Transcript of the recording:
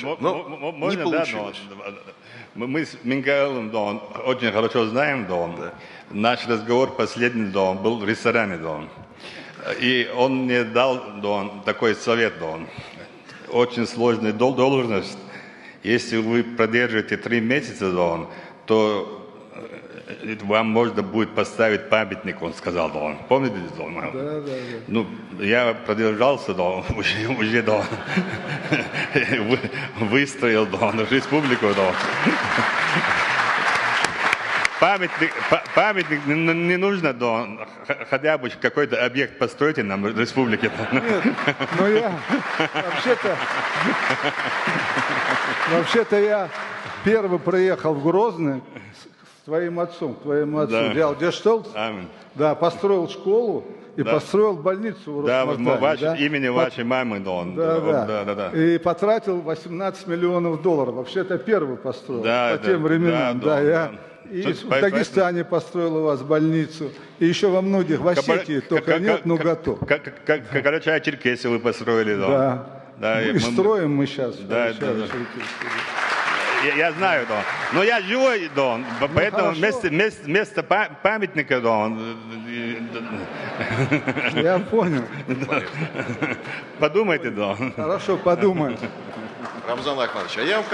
лучше. Но не Можно, да, получилось. мы с Мингаилом, да, он очень хорошо знаем, да, он. Наш разговор последний, да, он был в ресторане, да, он. И он мне дал, да, он, такой совет, да, он. Очень сложная должность. Если вы продержите 3 месяца, да, он, то вам можно будет поставить памятник, он сказал, да, он. Помните, да, он? Да. Ну, я продержался, да, уже, да, выстроил, да, республику, да. Памятник не нужно, да, хотя бы какой-то объект постройте нам в республике. Нет, но я вообще-то я первый приехал в Грозный с твоим отцом, к твоему отцу. Да. Делал Гештальт, да, построил школу и построил больницу в Росмартане. Да, имени вашей мамы, да, он. Да. И потратил $18 миллионов. Вообще-то первый построил по тем временам. И в Дагестане построил у вас больницу. И еще во многих, в Осетии только нет, но готов. Карачаево-Черкесию вы построили, да. Да. И строим мы сейчас. Да. Я знаю, да. Но я живой, да. Поэтому вместо памятника, да. Я понял. Подумайте, да. Хорошо, подумаем. Рамзан Ахматович, а я вам